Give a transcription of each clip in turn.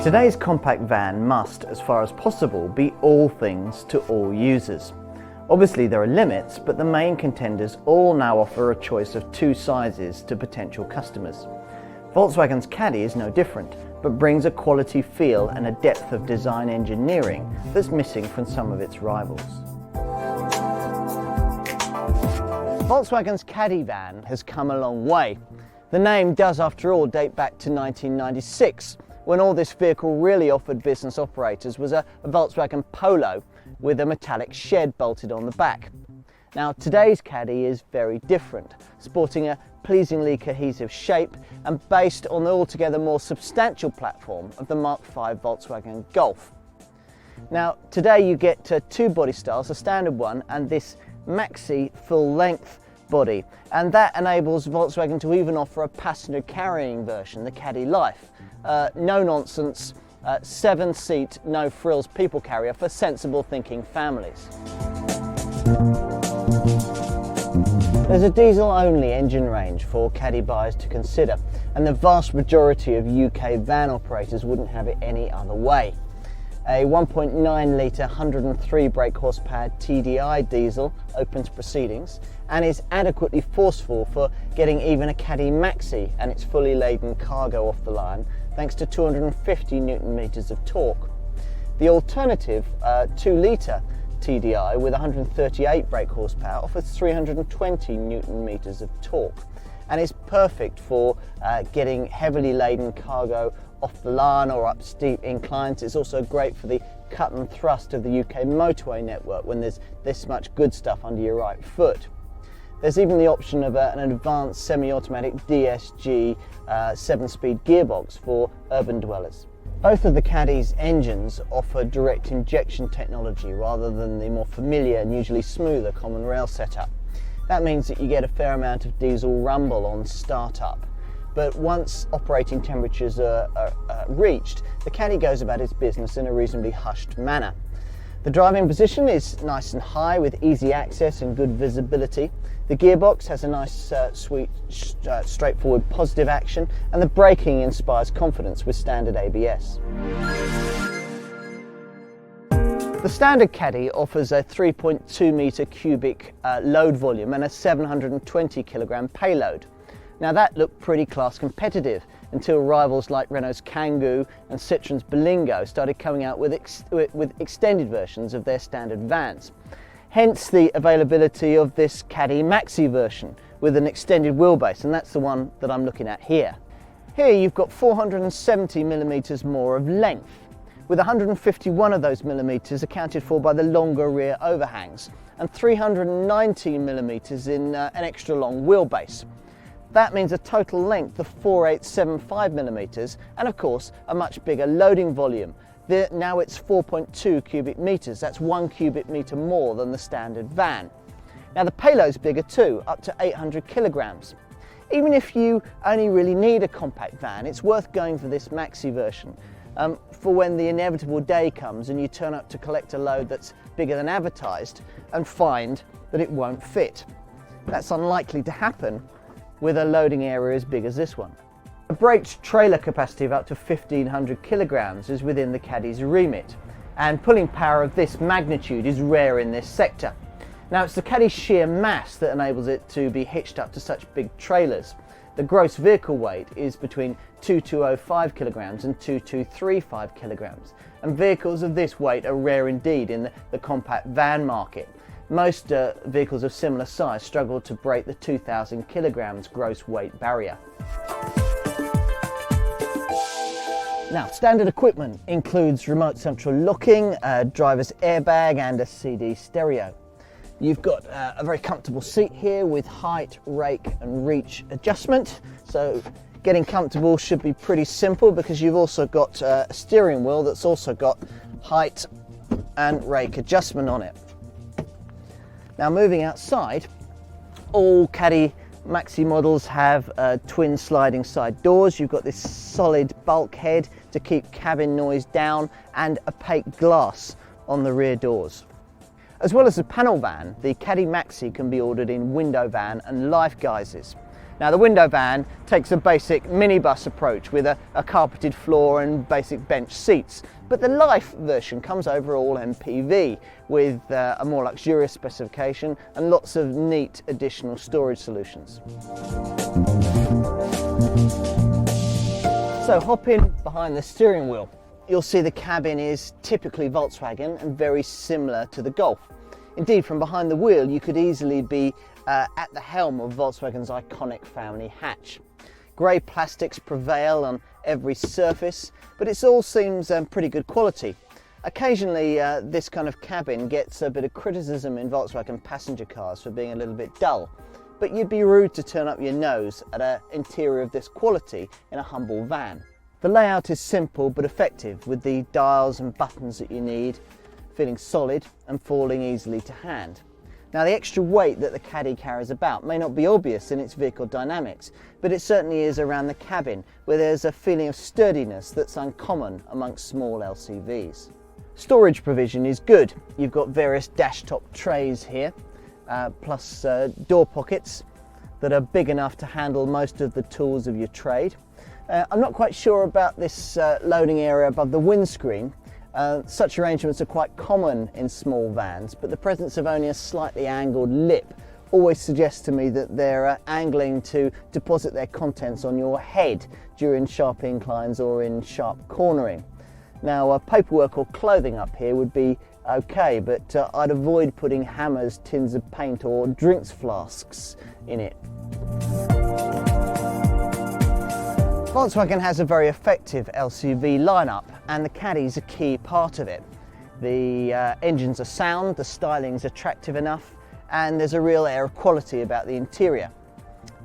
Today's compact van must, as far as possible, be all things to all users. Obviously there are limits, but the main contenders all now offer a choice of two sizes to potential customers. Volkswagen's Caddy is no different, but brings a quality feel and a depth of design engineering that's missing from some of its rivals. Volkswagen's Caddy van has come a long way. The name does, after all, date back to 1996, when all this vehicle really offered business operators was a Volkswagen Polo with a metallic shed bolted on the back. Now today's Caddy is very different, sporting a pleasingly cohesive shape and based on the altogether more substantial platform of the Mk1 Volkswagen Golf. Now today you get two body styles, a standard one and this maxi full length body, and that enables Volkswagen to even offer a passenger carrying version, the Caddy Life. No nonsense, 7-seat, no frills people carrier for sensible thinking families. There's a diesel-only engine range for Caddy buyers to consider, and the vast majority of UK van operators wouldn't have it any other way. A 1.9 litre 103 brake horsepower TDI diesel opens proceedings and is adequately forceful for getting even a Caddy Maxi and its fully laden cargo off the line, thanks to 250 Newton meters of torque. The alternative 2 litre TDI with 138 brake horsepower offers 320 Newton meters of torque and is perfect for getting heavily laden cargo off the line or up steep inclines. It's also great for the cut and thrust of the UK motorway network when there's this much good stuff under your right foot. There's even the option of an advanced semi-automatic DSG 7-speed gearbox for urban dwellers. Both of the Caddy's engines offer direct injection technology rather than the more familiar and usually smoother common rail setup. That means that you get a fair amount of diesel rumble on startup. But once operating temperatures are reached, the Caddy goes about its business in a reasonably hushed manner. The driving position is nice and high with easy access and good visibility. The gearbox has a nice, sweet, straightforward positive action, and the braking inspires confidence with standard ABS. The standard Caddy offers a 3.2 metre cubic load volume and a 720 kilogram payload. Now that looked pretty class competitive until rivals like Renault's Kangoo and Citroen's Berlingo started coming out with extended versions of their standard vans. Hence the availability of this Caddy Maxi version with an extended wheelbase, and that's the one that I'm looking at here. Here you've got 470 millimeters more of length, with 151 of those millimeters accounted for by the longer rear overhangs and 390 millimeters in an extra long wheelbase. That means a total length of 4875 millimeters and of course a much bigger loading volume. Now it's 4.2 cubic meters, that's 1 cubic meter more than the standard van. Now the payload's bigger too, up to 800 kilograms. Even if you only really need a compact van, it's worth going for this Maxi version for when the inevitable day comes and you turn up to collect a load that's bigger than advertised and find that it won't fit. That's unlikely to happen with a loading area as big as this one. A braked trailer capacity of up to 1500 kilograms is within the Caddy's remit, and pulling power of this magnitude is rare in this sector. Now it's the Caddy's sheer mass that enables it to be hitched up to such big trailers. The gross vehicle weight is between 2205 kilograms and 2235 kilograms, and vehicles of this weight are rare indeed in the compact van market. Most vehicles of similar size struggle to break the 2000 kilograms gross weight barrier. Now, standard equipment includes remote central locking, a driver's airbag and a CD stereo. You've got a very comfortable seat here with height, rake and reach adjustment. So getting comfortable should be pretty simple because you've also got a steering wheel that's also got height and rake adjustment on it. Now moving outside, all Caddy Maxi models have twin sliding side doors. You've got this solid bulkhead to keep cabin noise down and opaque glass on the rear doors. As well as the panel van, the Caddy Maxi can be ordered in window van and life guises. Now the window van takes a basic minibus approach with a carpeted floor and basic bench seats, but the Life version comes over all MPV with a more luxurious specification and lots of neat additional storage solutions. So hop in behind the steering wheel. You'll see the cabin is typically Volkswagen and very similar to the Golf. Indeed, from behind the wheel you could easily be at the helm of Volkswagen's iconic family hatch. Grey plastics prevail on every surface, but it all seems pretty good quality. Occasionally this kind of cabin gets a bit of criticism in Volkswagen passenger cars for being a little bit dull, but you'd be rude to turn up your nose at an interior of this quality in a humble van. The layout is simple but effective, with the dials and buttons that you need, feeling solid and falling easily to hand. Now the extra weight that the Caddy carries about may not be obvious in its vehicle dynamics, but it certainly is around the cabin, where there's a feeling of sturdiness that's uncommon amongst small LCVs. Storage provision is good. You've got various dash top trays here, plus door pockets that are big enough to handle most of the tools of your trade. I'm not quite sure about this loading area above the windscreen. Such arrangements are quite common in small vans, but the presence of only a slightly angled lip always suggests to me that they're angling to deposit their contents on your head during sharp inclines or in sharp cornering. Now paperwork or clothing up here would be okay, but I'd avoid putting hammers, tins of paint or drinks flasks in it. Volkswagen has a very effective LCV lineup, and the Caddy is a key part of it. The engines are sound, the styling is attractive enough, and there's a real air of quality about the interior.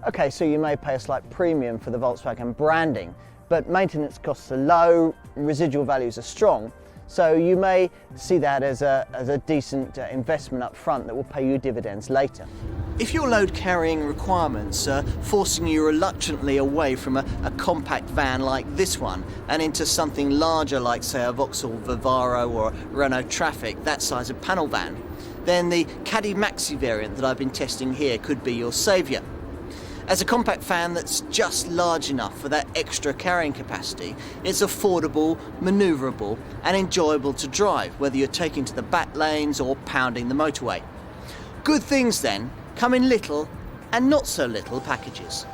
Okay, so you may pay a slight premium for the Volkswagen branding, but maintenance costs are low, residual values are strong, so you may see that as a decent investment up front that will pay you dividends later. If your load carrying requirements are forcing you reluctantly away from a compact van like this one and into something larger like, say, a Vauxhall Vivaro or a Renault Trafic, that size of panel van, then the Caddy Maxi variant that I've been testing here could be your saviour. As a compact van that's just large enough for that extra carrying capacity, it's affordable, manoeuvrable and enjoyable to drive, whether you're taking to the back lanes or pounding the motorway. Good things then come in little and not so little packages.